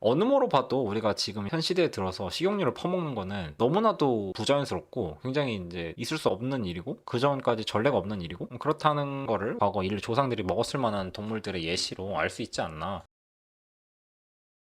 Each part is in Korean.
어느 뭐로 봐도 우리가 지금 현 시대에 들어서 식용유를 퍼먹는 거는 너무나도 부자연스럽고 굉장히 이제 있을 수 없는 일이고 그전까지 전례가 없는 일이고 그렇다는 거를 과거 인류 조상들이 먹었을 만한 동물들의 예시로 알 수 있지 않나.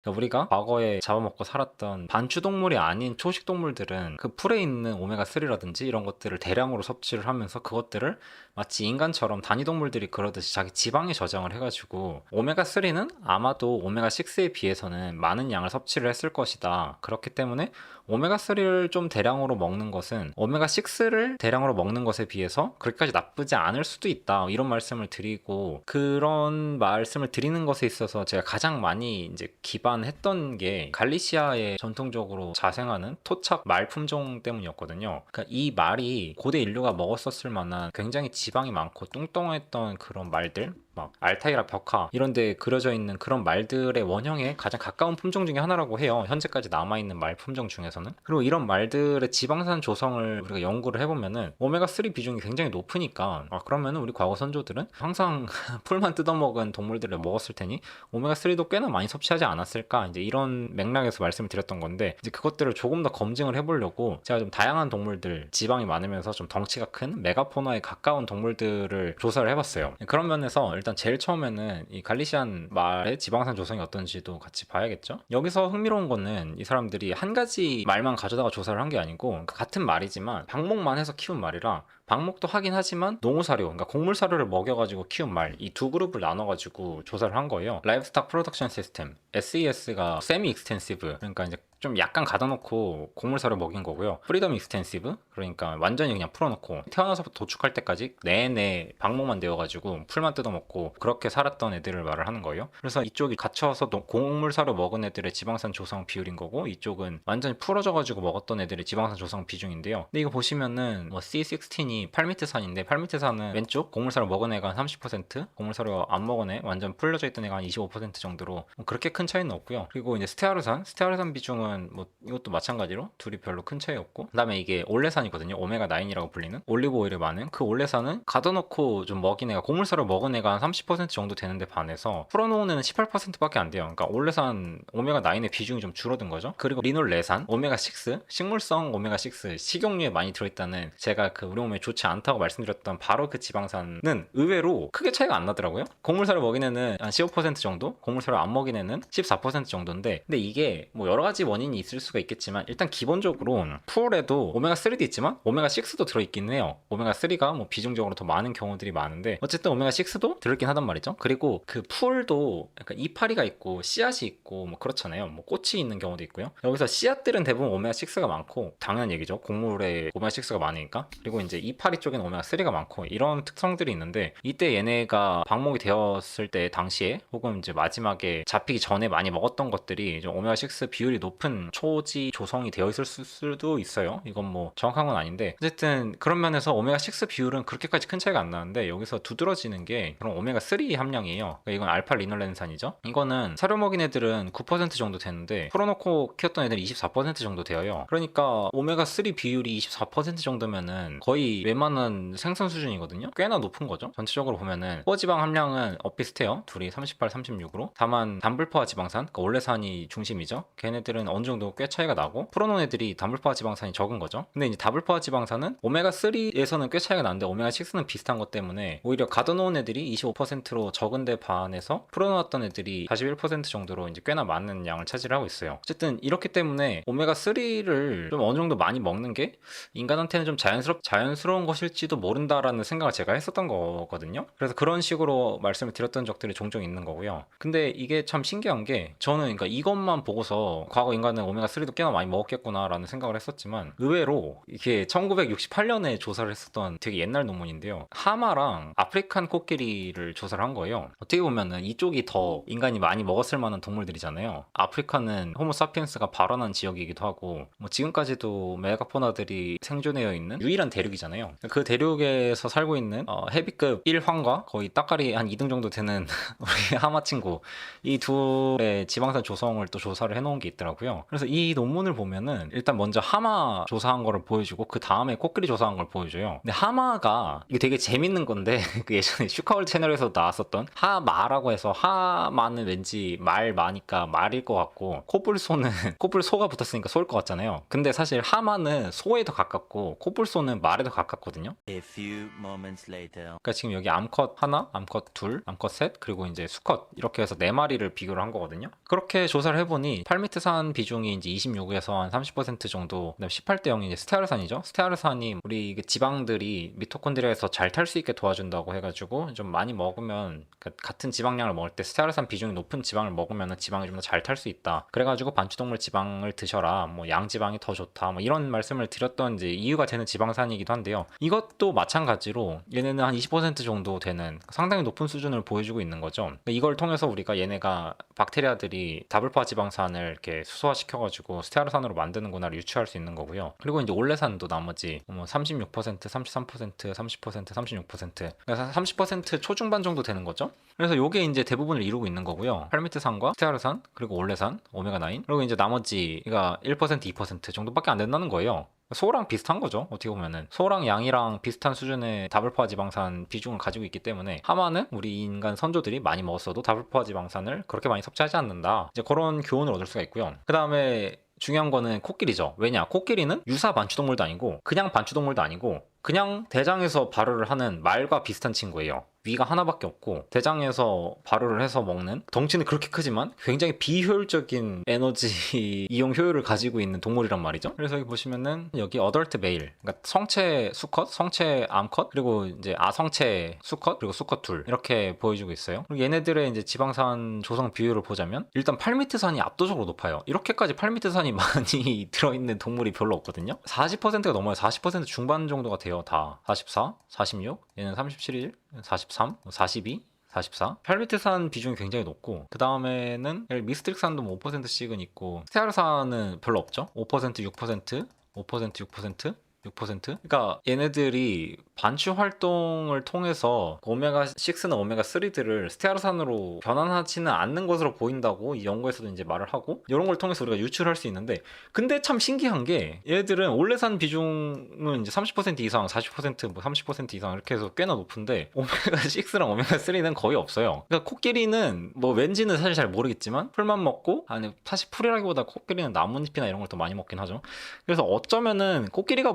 그러니까 우리가 과거에 잡아먹고 살았던 반추동물이 아닌 초식동물들은 그 풀에 있는 오메가3라든지 이런 것들을 대량으로 섭취를 하면서 그것들을 마치 인간처럼 단위동물들이 그러듯이 자기 지방에 저장을 해가지고 오메가3는 아마도 오메가6에 비해서는 많은 양을 섭취를 했을 것이다. 그렇기 때문에 오메가3를 좀 대량으로 먹는 것은 오메가6를 대량으로 먹는 것에 비해서 그렇게까지 나쁘지 않을 수도 있다. 이런 말씀을 드리고 그런 말씀을 드리는 것에 있어서 제가 가장 많이 이제 기반했던 게 갈리시아에 전통적으로 자생하는 토착 말 품종 때문이었거든요. 그러니까 이 말이 고대 인류가 먹었었을 만한 굉장히 지방이 많고 뚱뚱했던 그런 말들 막 알타이라 벽화 이런 데 그려져 있는 그런 말들의 원형에 가장 가까운 품종 중에 하나라고 해요. 현재까지 남아있는 말 품종 중에서는. 그리고 이런 말들의 지방산 조성을 우리가 연구를 해보면은 오메가3 비중이 굉장히 높으니까 그러면은 우리 과거 선조들은 항상 풀만 뜯어먹은 동물들을 먹었을 테니 오메가3도 꽤나 많이 섭취하지 않았을까 이제 이런 맥락에서 말씀을 드렸던 건데 이제 그것들을 조금 더 검증을 해보려고 제가 좀 다양한 동물들 지방이 많으면서 좀 덩치가 큰 메가포나에 가까운 동물들을 조사를 해봤어요. 그런 면에서 일단 제일 처음에는 이 갈리시안 말의 지방산 조성이 어떤지도 같이 봐야겠죠. 여기서 흥미로운 거는 이 사람들이 한 가지 말만 가져다가 조사를 한 게 아니고 같은 말이지만 방목만 해서 키운 말이라 방목도 하긴 하지만 농우사료, 그러니까 곡물 사료를 먹여가지고 키운 말, 이 두 그룹을 나눠가지고 조사를 한 거예요. 라이브스탁 프로덕션 시스템, SES가 세미 익스텐시브, 그러니까 이제 좀 약간 가둬놓고 곡물 사료 먹인 거고요. 프리덤 익스텐시브, 그러니까 완전히 그냥 풀어놓고 태어나서부터 도축할 때까지 내내 방목만 되어가지고 풀만 뜯어먹고 그렇게 살았던 애들을 말을 하는 거예요. 그래서 이쪽이 갇혀서 곡물 사료 먹은 애들의 지방산 조성 비율인 거고 이쪽은 완전히 풀어져가지고 먹었던 애들의 지방산 조성 비중인데요. 근데 이거 보시면은 뭐 C16이 팔미트산인데 팔미트산은 왼쪽 곡물사료 먹은 애가 한 30%, 곡물사료 안 먹은 애 완전 풀려져 있던 애가 한 25% 정도로 뭐 그렇게 큰 차이는 없고요. 그리고 이제 스테아르산 비중은 뭐 이것도 마찬가지로 둘이 별로 큰 차이 없고 그다음에 이게 올레산이거든요. 오메가9이라고 불리는 올리브 오일에 많은 그 올레산은 가둬놓고 좀 먹인 애가 곡물사료 먹은 애가 한 30% 정도 되는데 반해서 풀어놓은 애는 18%밖에 안 돼요. 그러니까 올레산 오메가9의 비중이 좀 줄어든 거죠. 그리고 리놀레산 오메가6 식물성 오메가6 식용유에 많이 들어있다는 제가 그 우리 몸에 좋지 않다고 말씀드렸던 바로 그 지방산은 의외로 크게 차이가 안 나더라고요. 곡물사료 먹인 애는 한 15% 정도, 곡물사료 안 먹인 애는 14% 정도인데 근데 이게 뭐 여러 가지 원인이 있을 수가 있겠지만 일단 기본적으로 풀에도 오메가3도 있지만 오메가6도 들어있긴 해요. 오메가3가 뭐 비중적으로 더 많은 경우들이 많은데 어쨌든 오메가6도 들어있긴 하단 말이죠. 그리고 그 풀도 약간 이파리가 있고 씨앗이 있고 뭐 그렇잖아요. 뭐 꽃이 있는 경우도 있고요. 여기서 씨앗들은 대부분 오메가6가 많고 당연한 얘기죠. 곡물에 오메가6가 많으니까. 그리고 이제 이파리 쪽에는 오메가3가 많고 이런 특성들이 있는데 이때 얘네가 방목이 되었을 때 당시에 혹은 이제 마지막에 잡히기 전에 많이 먹었던 것들이 좀 오메가6 비율이 높은 초지 조성이 되어 있을 수도 있어요. 이건 뭐 정확한 건 아닌데 어쨌든 그런 면에서 오메가6 비율은 그렇게까지 큰 차이가 안 나는데 여기서 두드러지는 게 그런 오메가3 함량이에요. 그러니까 이건 알파 리놀렌산이죠. 이거는 사료 먹인 애들은 9% 정도 되는데 풀어놓고 키웠던 애들은 24% 정도 되어요. 그러니까 오메가3 비율이 24% 정도면은 거의 웬만한 생선 수준이거든요. 꽤나 높은 거죠. 전체적으로 보면은 포지방 함량은 엇비슷해요. 둘이 38, 36으로. 다만 단불포화 지방산, 그러니까 올레산이 중심이죠. 걔네들은 어느 정도 꽤 차이가 나고 풀어놓은 애들이 단불포화 지방산이 적은 거죠. 근데 이제 다불포화 지방산은 오메가3에서는 꽤 차이가 나는데 오메가6는 비슷한 것 때문에 오히려 가둬놓은 애들이 25%로 적은데 반해서 풀어놓았던 애들이 41% 정도로 이제 꽤나 많은 양을 차지하고 있어요. 어쨌든 이렇기 때문에 오메가3를 좀 어느 정도 많이 먹는 게 인간한테는 좀 자연스러운 것일지도 모른다라는 생각을 제가 했었던 거거든요. 그래서 그런 식으로 말씀을 드렸던 적들이 종종 있는 거고요. 근데 이게 참 신기한 게 저는 그러니까 이것만 보고서 과거 인간은 오메가3도 꽤나 많이 먹었겠구나라는 생각을 했었지만 의외로 이게 1968년에 조사를 했었던 되게 옛날 논문인데요. 하마랑 아프리칸 코끼리를 조사를 한 거예요. 어떻게 보면은 이쪽이 더 인간이 많이 먹었을 만한 동물들이잖아요. 아프리카는 호모사피엔스가 발원한 지역이기도 하고 뭐 지금까지도 메가포나들이 생존되어 있는 유일한 대륙이잖아요. 그 대륙에서 살고 있는 헤비급 1황과 거의 따까리 한 2등 정도 되는 우리 하마 친구 이 둘의 지방산 조성을 또 조사를 해놓은 게 있더라고요. 거예요. 그래서 이 논문을 보면은 일단 먼저 하마 조사한 거를 보여주고 그 다음에 코끼리 조사한 걸 보여줘요. 근데 하마가 이게 되게 재밌는 건데 그 예전에 슈카월드 채널에서 나왔었던 하마라고 해서 하마는 왠지 말마니까 말일 것 같고 코뿔소는 코뿔소가 붙었으니까 소일 것 같잖아요. 근데 사실 하마는 소에 더 가깝고 코뿔소는 말에 더 가깝거든요. A few moments later. 그러니까 지금 여기 암컷 하나, 암컷 둘, 암컷 셋, 그리고 이제 수컷 이렇게 해서 4마리를 비교를 한 거거든요. 그렇게 조사를 해보니 팔미트산 비중이 이제 26에서 한 30% 정도, 그다음 18대 0이 이제 스테아르산이죠. 스테아르산이 우리 지방들이 미토콘드리아에서 잘 탈 수 있게 도와준다고 해가지고 좀 많이 먹으면 같은 지방량을 먹을 때 스테아르산 비중이 높은 지방을 먹으면 지방이 좀 더 잘 탈 수 있다. 그래가지고 반추동물 지방을 드셔라. 뭐 양지방이 더 좋다. 뭐 이런 말씀을 드렸던 이제 이유가 되는 지방산이기도 한데요. 이것도 마찬가지로 얘네는 한 20% 정도 되는 상당히 높은 수준을 보여주고 있는 거죠. 그러니까 이걸 통해서 우리가 얘네가 박테리아들이 다불파 지방산을 이렇게 수소화시켜가지고 스테아르산으로 만드는구나를 유추할 수 있는 거고요. 그리고 이제 올레산도 나머지 뭐 36%, 33%, 30%, 36%, 그러니까 30% 초중반 정도 되는 거죠. 그래서 요게 이제 대부분을 이루고 있는 거고요. 팔미트산과 스테아르산, 그리고 올레산, 오메가9, 그리고 이제 나머지가 1%, 2% 정도밖에 안 된다는 거예요. 소랑 비슷한 거죠. 어떻게 보면은 소랑 양이랑 비슷한 수준의 다불포화 지방산 비중을 가지고 있기 때문에 하마는 우리 인간 선조들이 많이 먹었어도 다불포화 지방산을 그렇게 많이 섭취하지 않는다. 이제 그런 교훈을 얻을 수가 있고요. 그 다음에 중요한 거는 코끼리죠. 왜냐? 코끼리는 유사 반추동물도 아니고 그냥 반추동물도 아니고 그냥 대장에서 발효를 하는 말과 비슷한 친구예요. 위가 하나밖에 없고 대장에서 발효를 해서 먹는, 덩치는 그렇게 크지만 굉장히 비효율적인 에너지 이용 효율을 가지고 있는 동물이란 말이죠. 그래서 여기 보시면은 여기 어덜트 메일, 그러니까 성체 수컷, 성체 암컷, 그리고 이제 아성체 수컷, 그리고 수컷 둘 이렇게 보여주고 있어요. 그리고 얘네들의 이제 지방산 조성 비율을 보자면 일단 팔미트산이 압도적으로 높아요. 이렇게까지 팔미트산이 많이 들어있는 동물이 별로 없거든요. 40%가 넘어요. 40% 중반 정도가 돼요. 다 44, 46, 얘는 37일, 43, 42, 44. 팔미트산 비중이 굉장히 높고 그 다음에는 미스트릭산도 뭐 5%씩은 있고 스테아르산은 별로 없죠. 5%, 6%, 5%, 6%, 6%? 그러니까 얘네들이 반추 활동을 통해서 오메가6나 오메가3들을 스테아르산으로 변환하지는 않는 것으로 보인다고 이 연구에서도 이제 말을 하고, 이런 걸 통해서 우리가 유출할 수 있는데, 근데 참 신기한 게 얘들은 올레산 비중은 이제 30% 이상, 40%, 뭐 30% 이상 이렇게 해서 꽤나 높은데 오메가6랑 오메가3는 거의 없어요. 그러니까 코끼리는 뭐 왠지는 사실 잘 모르겠지만 풀만 먹고, 아니 사실 풀이라기보다 코끼리는 나뭇잎이나 이런 걸 더 많이 먹긴 하죠. 그래서 어쩌면은 코끼리가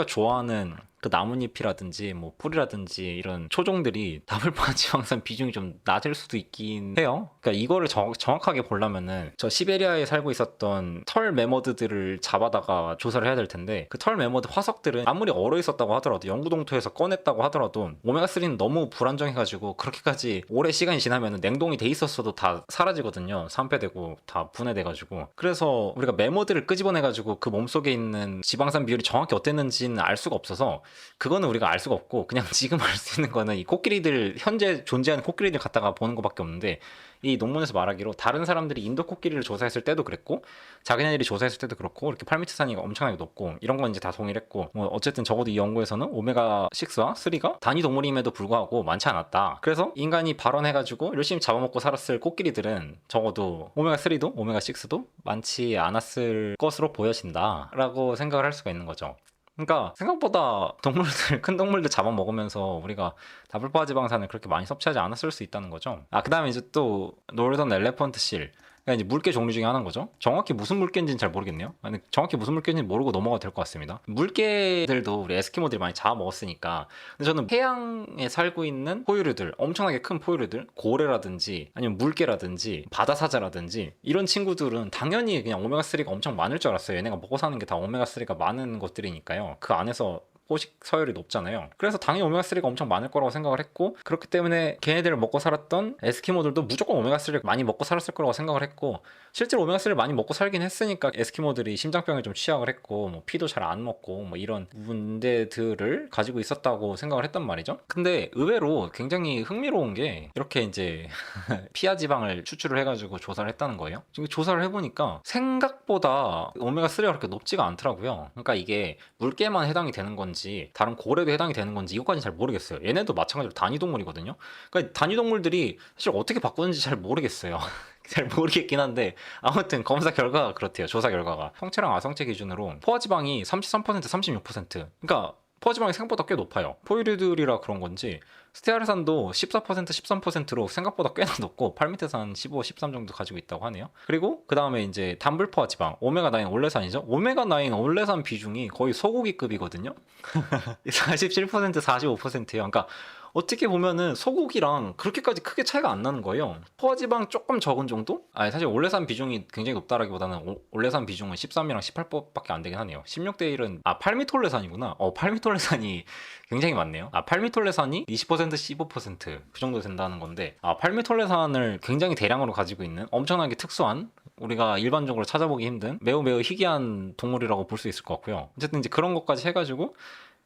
좋아하는 그 나뭇잎이라든지 뭐 풀이라든지 이런 초종들이 다불포화 지방산 비중이 좀 낮을 수도 있긴 해요. 그러니까 이거를 정확하게 보려면은 저 시베리아에 살고 있었던 털 매머드들을 잡아다가 조사를 해야 될 텐데, 그 털 매머드 화석들은 아무리 얼어 있었다고 하더라도, 영구동토에서 꺼냈다고 하더라도 오메가3는 너무 불안정해가지고 그렇게까지 오래 시간이 지나면 냉동이 돼 있었어도 다 사라지거든요. 산패되고 다 분해돼가지고. 그래서 우리가 매머드를 끄집어내가지고 그 몸속에 있는 지방산 비율이 정확히 어땠는지는 알 수가 없어서, 그거는 우리가 알 수가 없고 그냥 지금 알 수 있는 거는 이 코끼리들, 현재 존재하는 코끼리들 갖다가 보는 것밖에 없는데, 이 논문에서 말하기로 다른 사람들이 인도 코끼리를 조사했을 때도 그랬고 자기네들이 조사했을 때도 그렇고 이렇게 팔미트산이 엄청나게 높고 이런 건 이제 다 동일했고, 뭐 어쨌든 적어도 이 연구에서는 오메가6와 3가 단위 동물임에도 불구하고 많지 않았다. 그래서 인간이 발원해가지고 열심히 잡아먹고 살았을 코끼리들은 적어도 오메가3도 오메가6도 많지 않았을 것으로 보여진다 라고 생각을 할 수가 있는 거죠. 그러니까 생각보다 큰 동물들 잡아먹으면서 우리가 다불포화 지방산을 그렇게 많이 섭취하지 않았을 수 있다는 거죠. 그 다음에 이제 또 노르던 엘레펀트 실, 그러니까 이제 물개 종류 중에 하나인 거죠. 정확히 무슨 물개인지는 잘 모르겠네요. 아니, 정확히 무슨 물개인지 모르고 넘어가도 될 것 같습니다. 물개들도 우리 에스키모들이 많이 잡아먹었으니까. 근데 저는 해양에 살고 있는 포유류들, 엄청나게 큰 포유류들, 고래라든지 아니면 물개라든지 바다사자라든지 이런 친구들은 당연히 그냥 오메가3가 엄청 많을 줄 알았어요. 얘네가 먹고 사는 게 다 오메가3가 많은 것들이니까요. 그 안에서 포식 서열이 높잖아요. 그래서 당연히 오메가3가 엄청 많을 거라고 생각을 했고, 그렇기 때문에 걔네들을 먹고 살았던 에스키모들도 무조건 오메가3를 많이 먹고 살았을 거라고 생각을 했고, 실제로 오메가3를 많이 먹고 살긴 했으니까 에스키모들이 심장병에 좀 취약을 했고 뭐 피도 잘 안 먹고 뭐 이런 문제들을 가지고 있었다고 생각을 했단 말이죠. 근데 의외로 굉장히 흥미로운 게 이렇게 이제 피하 지방을 추출을 해가지고 조사를 했다는 거예요. 지금 조사를 해보니까 생각보다 오메가3가 그렇게 높지가 않더라고요. 그러니까 이게 물개만 해당이 되는 건지 다른 고래도 해당이 되는 건지 이것까지는 잘 모르겠어요. 얘네도 마찬가지로 단위동물이거든요. 그러니까 단위동물들이 사실 어떻게 바꾸는지 잘 모르겠어요. 잘 모르겠긴 한데 아무튼 검사 결과가 그렇대요. 조사 결과가 성체랑 아성체 기준으로 포화지방이 33%, 36%. 그러니까 포화지방이 생각보다 꽤 높아요. 포유류들이라 그런 건지 스테아르산도 14%, 13%로 생각보다 꽤나 높고 팔미테산 15, 13 정도 가지고 있다고 하네요. 그리고 그 다음에 이제 단불 포화지방 오메가9 올레산이죠. 오메가9 올레산 비중이 거의 소고기급이거든요. 47%, 45%예요. 그러니까 어떻게 보면은 소고기랑 그렇게까지 크게 차이가 안 나는 거예요. 포화지방 조금 적은 정도? 아니 사실 올레산 비중이 굉장히 높다라기보다는 올레산 비중은 13이랑 18%밖에 안 되긴 하네요. 16대 1은 팔미톨레산이구나. 팔미톨레산이 굉장히 많네요. 팔미톨레산이 20%, 15%, 그 정도 된다는 건데 팔미톨레산을 굉장히 대량으로 가지고 있는 엄청나게 특수한 우리가 일반적으로 찾아보기 힘든 매우 희귀한 동물이라고 볼 수 있을 것 같고요. 어쨌든 이제 그런 것까지 해가지고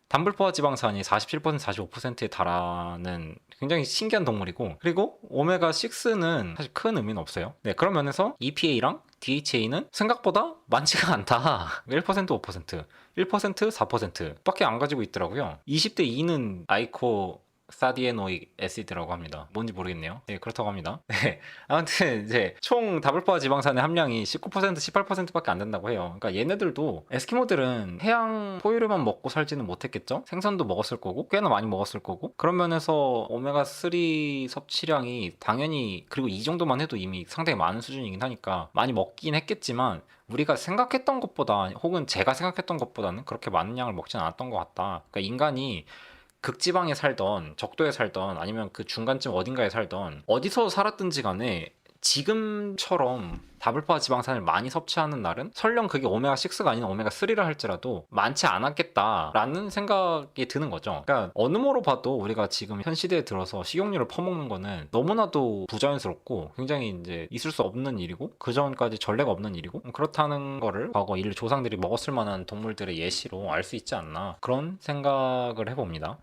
단불포화 지방산이 47%, 45%에 달하는 굉장히 신기한 동물이고, 그리고 오메가6는 사실 큰 의미는 없어요. 네, 그런 면에서 EPA랑 DHA는 생각보다 많지가 않다. 1%, 5%, 1%, 4% 밖에 안 가지고 있더라고요. 20대 2는 아이코 사디에노익 애시드라고 합니다. 뭔지 모르겠네요. 네, 그렇다고 합니다. 네, 아무튼 이제 총 다불포화 지방산의 함량이 19%, 18%밖에 안 된다고 해요. 그러니까 얘네들도 에스키모들은 해양 포유류만 먹고 살지는 못했겠죠? 생선도 먹었을 거고 꽤나 많이 먹었을 거고 그런 면에서 오메가3 섭취량이 당연히 그리고 이 정도만 해도 이미 상당히 많은 수준이긴 하니까 많이 먹긴 했겠지만 우리가 생각했던 것보다 혹은 제가 생각했던 것보다는 그렇게 많은 양을 먹지는 않았던 것 같다. 그러니까 인간이 극지방에 살던 적도에 살던 아니면 그 중간쯤 어딘가에 살던 어디서 살았든지 간에 지금처럼 다불포화 지방산을 많이 섭취하는 날은 설령 그게 오메가6가 아닌 오메가3라 할지라도 많지 않았겠다라는 생각이 드는 거죠. 그러니까 어느 모로 봐도 우리가 지금 현 시대에 들어서 식용유를 퍼먹는 거는 너무나도 부자연스럽고 굉장히 이제 있을 수 없는 일이고 그 전까지 전례가 없는 일이고 그렇다는 거를 과거 인류 조상들이 먹었을 만한 동물들의 예시로 알 수 있지 않나 그런 생각을 해봅니다.